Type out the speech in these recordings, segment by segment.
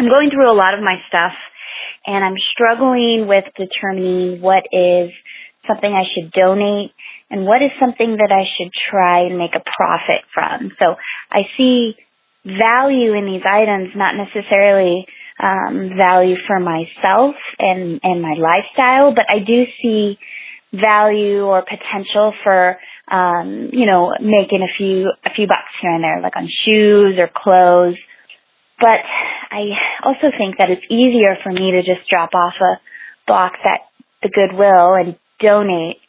I'm going through a lot of my stuff, and I'm struggling with determining what is something I should donate and what is something that I should try and make a profit from. So I see value in these items, not necessarily value for myself and my lifestyle, but I do see value or potential for making a few bucks here and there, like on shoes or clothes. But I also think that it's easier for me to just drop off a box at the Goodwill and donate.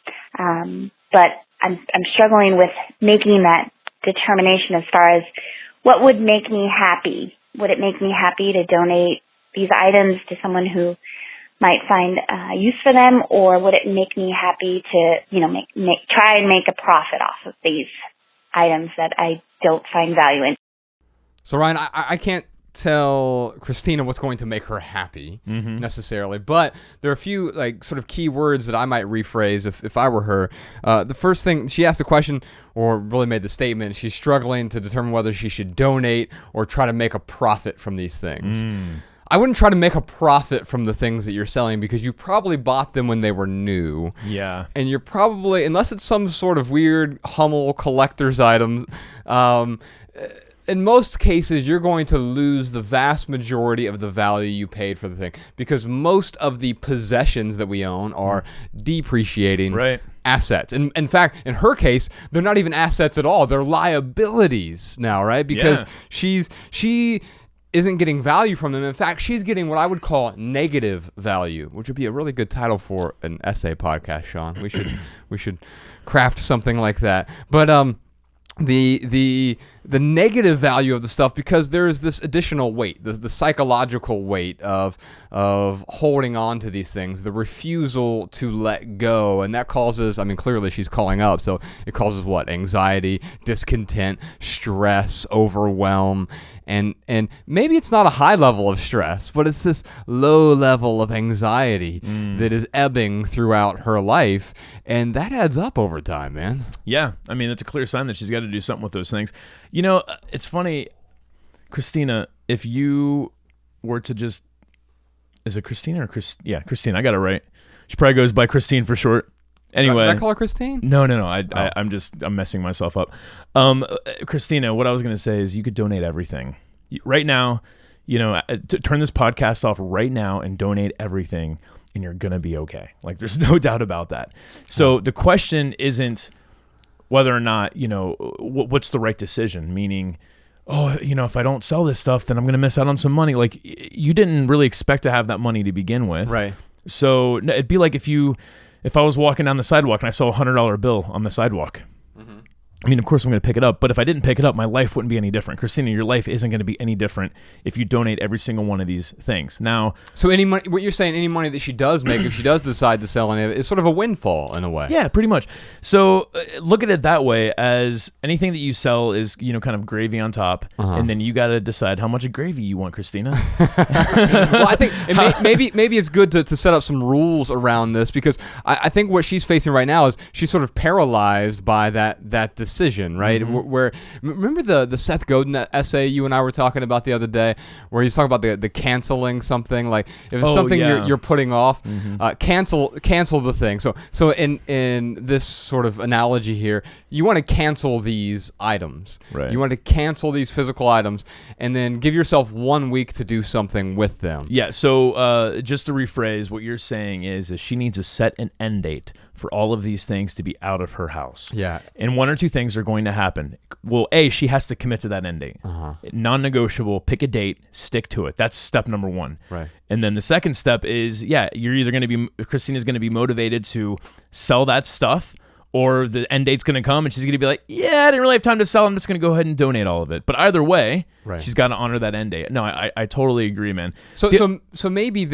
But I'm struggling with making that determination as far as what would make me happy. Would it make me happy to donate these items to someone who might find use for them, or would it make me happy to, try and make a profit off of these items that I don't find value in? So Ryan, I can't tell Christina what's going to make her happy necessarily, but there are a few sort of key words that I might rephrase if I were her. The first thing, she asked the question, or really made the statement, she's struggling to determine whether she should donate or try to make a profit from these things. I wouldn't try to make a profit from the things that you're selling, because you probably bought them when they were new. Yeah. And you're probably, unless it's some sort of weird Hummel collector's item, in most cases, you're going to lose the vast majority of the value you paid for the thing, because most of the possessions that we own are depreciating assets. And in fact, in her case, they're not even assets at all. They're liabilities now, right? Because she isn't getting value from them. In fact, she's getting what I would call negative value, which would be a really good title for an essay podcast, Sean. We should craft something like that. But the negative value of the stuff, because there is this additional weight, the psychological weight of holding on to these things, the refusal to let go, and that causes, clearly she's calling up, so it causes what? Anxiety, discontent, stress, overwhelm, and maybe it's not a high level of stress, but it's this low level of anxiety that is ebbing throughout her life, and that adds up over time, man. Yeah, that's a clear sign that she's got to do something with those things. It's funny, Christina, if you were to just, is it Christina or Chris? Yeah, Christina, I got it right. She probably goes by Christine for short. Anyway. Did I call her Christine? No. I'm messing myself up. Christina, what I was going to say is you could donate everything. Right now, turn this podcast off right now and donate everything, and you're going to be okay. There's no doubt about that. So the question isn't whether or not, what's the right decision, meaning, if I don't sell this stuff, then I'm going to miss out on some money. You didn't really expect to have that money to begin with. Right. So it'd be like if I was walking down the sidewalk and I saw a $100 bill on the sidewalk. Of course I'm going to pick it up, but if I didn't pick it up, my life wouldn't be any different. Christina, your life isn't going to be any different if you donate every single one of these things. Now, so any money, what you're saying, any money that she does make, if she does decide to sell any of it, is sort of a windfall in a way. Yeah, pretty much. So look at it that way, as anything that you sell is, kind of gravy on top, and then you got to decide how much gravy you want, Christina. Well, I think maybe it's good to set up some rules around this, because I think what she's facing right now is she's sort of paralyzed by that decision, right? Where remember the Seth Godin essay you and I were talking about the other day, where he's talking about the canceling something, like if it's something you're putting off, cancel the thing. So in this sort of analogy here, you want to cancel these items. Right. You want to cancel these physical items, and then give yourself 1 week to do something with them. Yeah. So just to rephrase, what you're saying is she needs to set an end date for all of these things to be out of her house. Yeah. And one or two things are going to happen. Well, A, she has to commit to that end date. Non-negotiable, pick a date, stick to it. That's step number one. Right. And then the second step is, you're either going to be, Christina's going to be motivated to sell that stuff, or the end date's going to come and she's going to be like, I didn't really have time to sell. I'm just going to go ahead and donate all of it. But either way, she's got to honor that end date. No, I totally agree, man. So maybe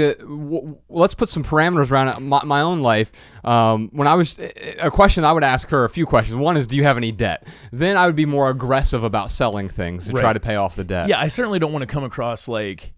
let's put some parameters around it. My own life, when I was, a question I would ask her, a few questions. One is, do you have any debt? Then I would be more aggressive about selling things to try to pay off the debt. Yeah, I certainly don't want to come across like,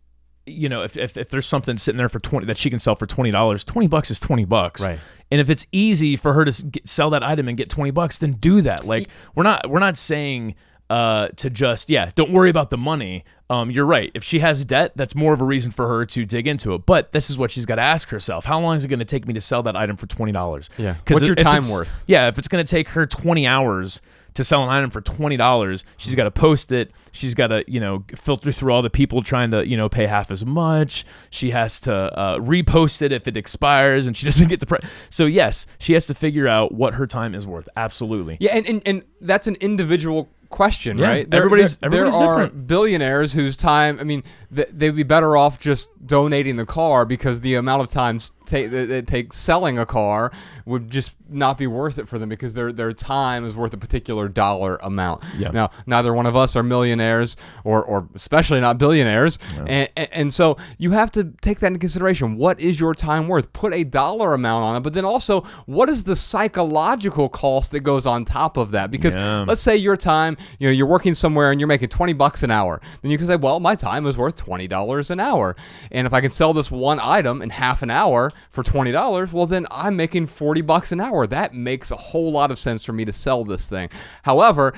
if there's something sitting there for $20 that she can sell for $20, $20 is $20. Right. And if it's easy for her to sell that item and get $20, then do that. Like we're not saying to just, don't worry about the money. You're right. If she has debt, that's more of a reason for her to dig into it. But this is what she's got to ask herself. How long is it going to take me to sell that item for $20? Yeah. What's your time worth? Yeah. If it's going to take her 20 hours to sell an item for $20, she's got to post it. She's got to, filter through all the people trying to, pay half as much. She has to repost it if it expires and she doesn't get the price. So yes, she has to figure out what her time is worth. Absolutely. Yeah. And that's an individual question, right? Everybody's there different. are billionaires whose time, they'd be better off just donating the car because the amount of time it takes selling a car would just not be worth it for them because their time is worth a particular dollar amount. Yeah. Now, neither one of us are millionaires or especially not billionaires. No. And so you have to take that into consideration. What is your time worth? Put a dollar amount on it, but then also what is the psychological cost that goes on top of that? Because let's say your time, you're working somewhere and you're making $20 an hour. Then you can say, well, my time is worth $20 an hour. And if I can sell this one item in half an hour for $20, well, then I'm making $40 an hour. That makes a whole lot of sense for me to sell this thing. However,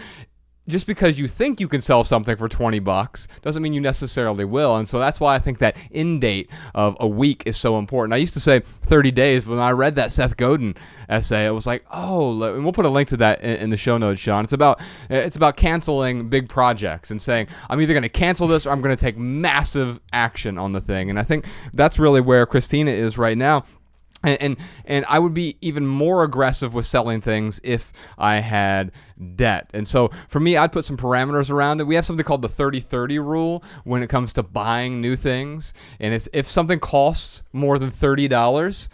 just because you think you can sell something for $20 doesn't mean you necessarily will. And so that's why I think that end date of a week is so important. I used to say 30 days, but when I read that Seth Godin essay, it was like, and we'll put a link to that in the show notes, Sean. It's about canceling big projects and saying, I'm either going to cancel this or I'm going to take massive action on the thing. And I think that's really where Christina is right now. And I would be even more aggressive with selling things if I had debt. And so for me, I'd put some parameters around it. We have something called the 30-30 rule when it comes to buying new things. And it's if something costs more than $30,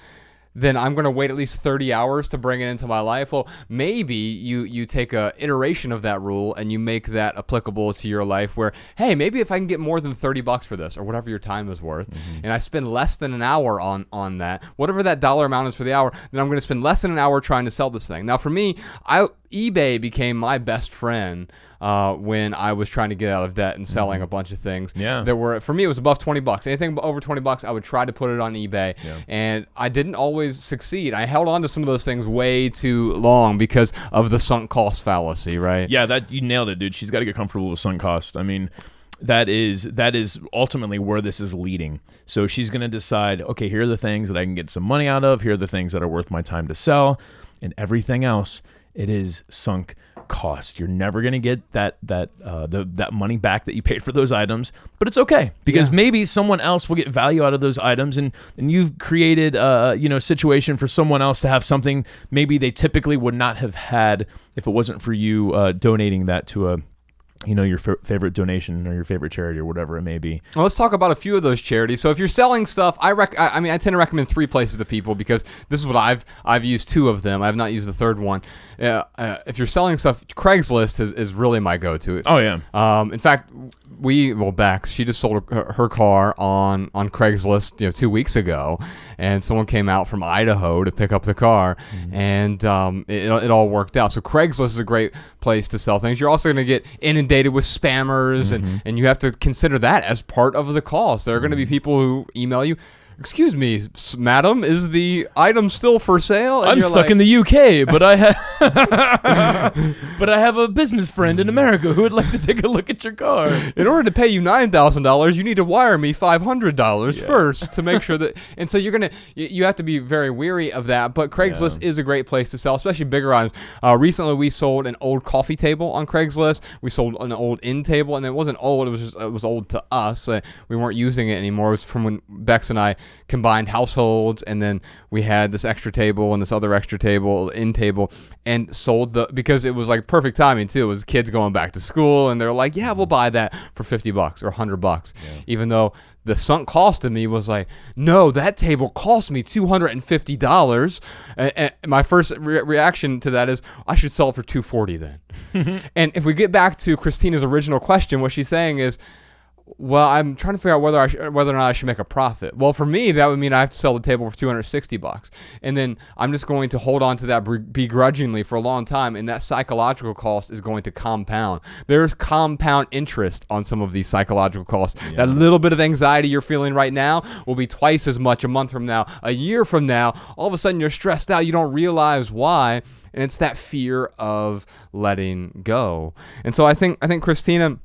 then I'm going to wait at least 30 hours to bring it into my life. Well, maybe you take a iteration of that rule and you make that applicable to your life where, hey, maybe if I can get more than $30 for this or whatever your time is worth, and I spend less than an hour on that, whatever that dollar amount is for the hour, then I'm going to spend less than an hour trying to sell this thing. Now, for me, eBay became my best friend when I was trying to get out of debt and selling a bunch of things. Yeah. For me, it was above $20. Anything over $20, I would try to put it on eBay. Yeah. And I didn't always succeed. I held on to some of those things way too long because of the sunk cost fallacy, right? Yeah, you nailed it, dude. She's got to get comfortable with sunk cost. I mean, that is ultimately where this is leading. So she's going to decide, okay, here are the things that I can get some money out of. Here are the things that are worth my time to sell. And everything else, it is sunk cost. You're never going to get that money back that you paid for those items, but it's okay because maybe someone else will get value out of those items, and you've created a situation for someone else to have something maybe they typically would not have had if it wasn't for you donating that to your favorite donation or your favorite charity or whatever it may be. Well, let's talk about a few of those charities. So if you're selling stuff, I tend to recommend 3 places to people because this is what I've used 2 of them. I have not used the third one. If you're selling stuff, Craigslist is really my go-to. Oh yeah. In fact, Bex, she just sold her car on Craigslist 2 weeks ago, and someone came out from Idaho to pick up the car, and it all worked out. So Craigslist is a great place to sell things. You're also going to get inundated with spammers, and you have to consider that as part of the cost. There are going to be people who email you, excuse me, madam, is the item still for sale? And I'm stuck in the UK, but I have a business friend in America who would like to take a look at your car. In order to pay you $9,000, you need to wire me $500 first to make sure that. And so you have to be very wary of that. But Craigslist is a great place to sell, especially bigger items. Recently, we sold an old coffee table on Craigslist. We sold an old end table, and it wasn't old. It was old to us. We weren't using it anymore. It was from when Bex and I combined households, and then we had this extra table and this other extra table, end table, and sold because it was like perfect timing too. It was kids going back to school, and they're like, yeah, we'll buy that for $50 or $100, even though the sunk cost to me was like, no, that table cost me $250. And my first reaction to that is, I should sell it for $240 then. And if we get back to Christina's original question, what she's saying is, Well, I'm trying to figure out whether or not I should make a profit. Well, for me, that would mean I have to sell the table for $260, and then I'm just going to hold on to that begrudgingly for a long time, and that psychological cost is going to compound. There's compound interest on some of these psychological costs. Yeah. That little bit of anxiety you're feeling right now will be twice as much a month from now, a year from now. All of a sudden, you're stressed out. You don't realize why, and it's that fear of letting go. And so I think Christina,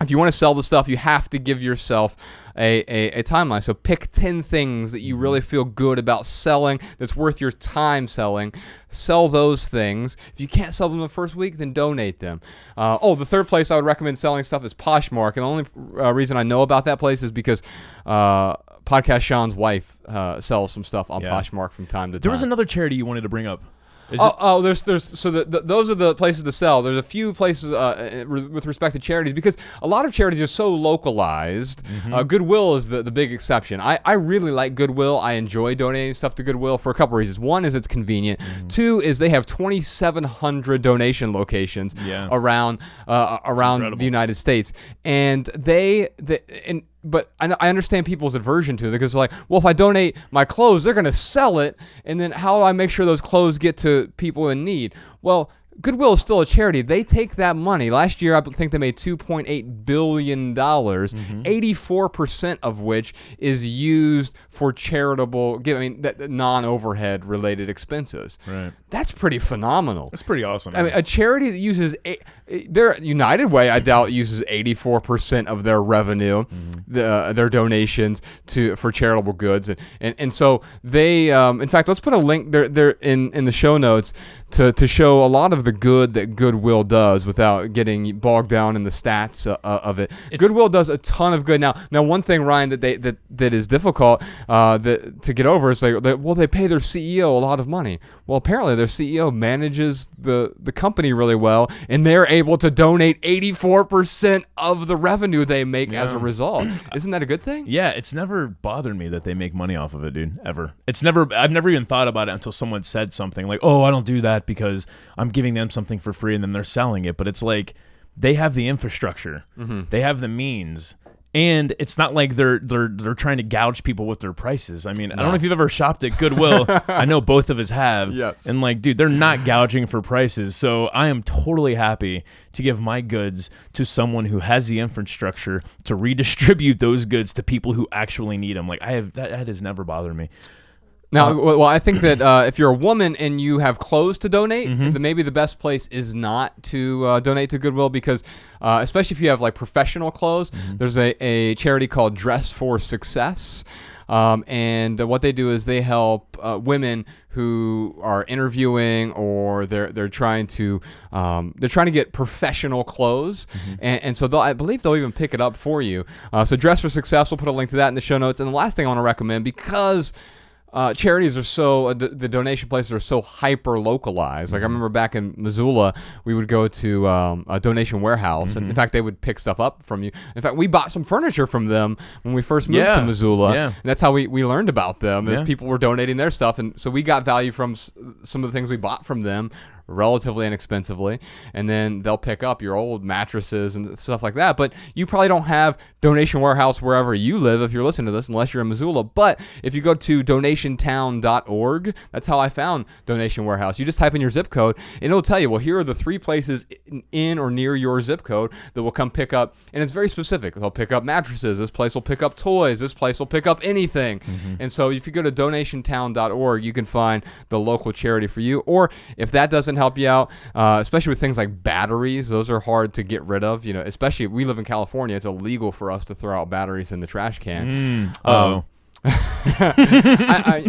if you want to sell the stuff, you have to give yourself a timeline. So pick 10 things that you really feel good about selling, that's worth your time selling. Sell those things. If you can't sell them the first week, then donate them. The third place I would recommend selling stuff is Poshmark. And the only reason I know about that place is because Podcast Sean's wife sells some stuff on Poshmark from time to time. There was another charity you wanted to bring up. Those are the places to sell. There's a few places with respect to charities, because a lot of charities are so localized. Goodwill is the big exception. I really like Goodwill. I enjoy donating stuff to Goodwill for a couple reasons. One is it's convenient. Two is they have 2,700 donation locations around the United States, and but I understand people's aversion to it, because they're like, well, if I donate my clothes, they're going to sell it, and then how do I make sure those clothes get to people in need? Well, Goodwill is still a charity. They take that money. Last year, I think they made $2.8 billion, 84% of which is used for charitable, non-overhead related expenses. Right. That's pretty phenomenal. That's pretty awesome. I mean, a charity that uses United Way, I doubt, uses 84% of their revenue, their donations for charitable goods, and so they. In fact, let's put a link there in the show notes to show a lot of the good that Goodwill does without getting bogged down in the stats of it. Goodwill does a ton of good. Now one thing, Ryan, that is difficult to get over is they pay their CEO a lot of money. Well, apparently their CEO manages the company really well, and they're able to donate 84% of the revenue they make as a result. Isn't that a good thing? Yeah, it's never bothered me that they make money off of it, dude, ever. I've never even thought about it until someone said something like, oh, I don't do that because I'm giving them something for free and then they're selling it. But it's like, they have the infrastructure, they have the means, and it's not like they're trying to gouge people with their prices. I mean, I don't know if you've ever shopped at Goodwill. I know both of us have. Yes. And dude, they're not gouging for prices. So I am totally happy to give my goods to someone who has the infrastructure to redistribute those goods to people who actually need them. That has never bothered me. Now, well, I think that if you're a woman and you have clothes to donate, then maybe the best place is not to donate to Goodwill, because especially if you have professional clothes, there's a charity called Dress for Success. And what they do is they help women who are interviewing, or they're trying to get professional clothes, and so I believe they'll even pick it up for you. So Dress for Success, we'll put a link to that in the show notes. And the last thing I want to recommend, because charities are so the donation places are so hyper localized. I remember back in Missoula, we would go to a donation warehouse, and in fact, they would pick stuff up from you. In fact, we bought some furniture from them when we first moved to Missoula, and that's how we learned about them. As people were donating their stuff, and so we got value from some of the things we bought from them relatively inexpensively, and then they'll pick up your old mattresses and stuff like that. But you probably don't have donation warehouse wherever you live if you're listening to this, unless you're in Missoula. But if you go to donationtown.org, that's how I found Donation Warehouse. You just type in your zip code, and it'll tell you, well, here are the 3 places in or near your zip code that will come pick up, and it's very specific. They'll pick up mattresses. This place will pick up toys. This place will pick up anything. And so if you go to donationtown.org, you can find the local charity for you. Or if that doesn't help you out, especially with things like batteries, those are hard to get rid of. Especially we live in California, it's illegal for us to throw out batteries in the trash can.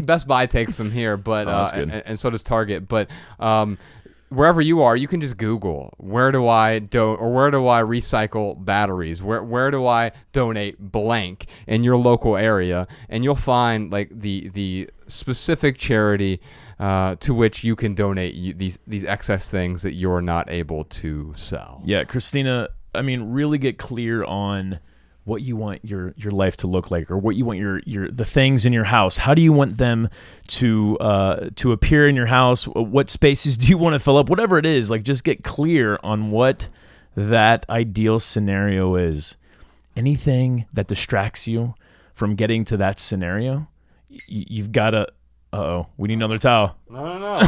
Best Buy takes them here, but and so does Target. But wherever you are, you can just Google, where do I recycle batteries? Where do I donate blank in your local area? And you'll find the specific charity to which you can donate these excess things that you're not able to sell. Yeah, Christina, I mean, really get clear on what you want your life to look like, or what you want the things in your house. How do you want them to appear in your house? What spaces do you want to fill up? Whatever it is, just get clear on what that ideal scenario is. anything that distracts you from getting to that scenario, you've got to. We need another towel. No.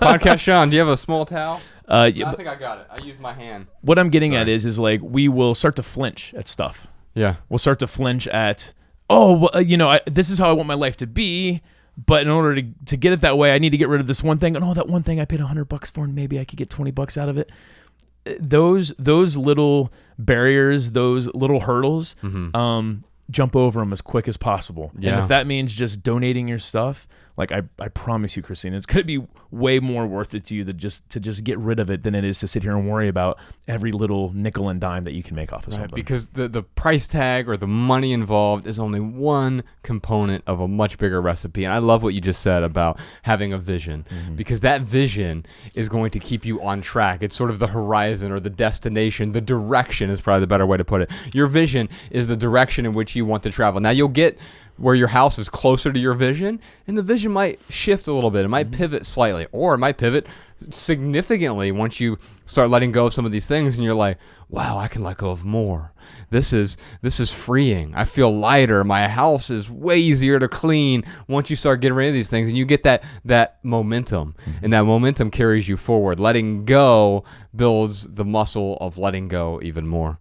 Podcast Sean, do you have a small towel? I think I got it. I used my hand. What I'm getting at is like we will start to flinch at stuff. Yeah. We'll start to flinch at, this is how I want my life to be, but in order to get it that way, I need to get rid of this one thing. And that one thing I paid $100 for, and maybe I could get $20 out of it. Those little barriers, those little hurdles, jump over them as quick as possible. Yeah. And if that means just donating your stuff, like I promise you, Christina, it's going to be way more worth it to you to just get rid of it than it is to sit here and worry about every little nickel and dime that you can make off of something. Because the price tag or the money involved is only one component of a much bigger recipe. And I love what you just said about having a vision, because that vision is going to keep you on track. It's sort of the horizon or the destination. The direction is probably the better way to put it. Your vision is the direction in which you want to travel. Now, you'll get where your house is closer to your vision, and the vision might shift a little bit. It might pivot slightly, or it might pivot significantly once you start letting go of some of these things, and you're like, wow, I can let go of more. This is freeing. I feel lighter. My house is way easier to clean once you start getting rid of these things, and you get that momentum, and that momentum carries you forward. Letting go builds the muscle of letting go even more.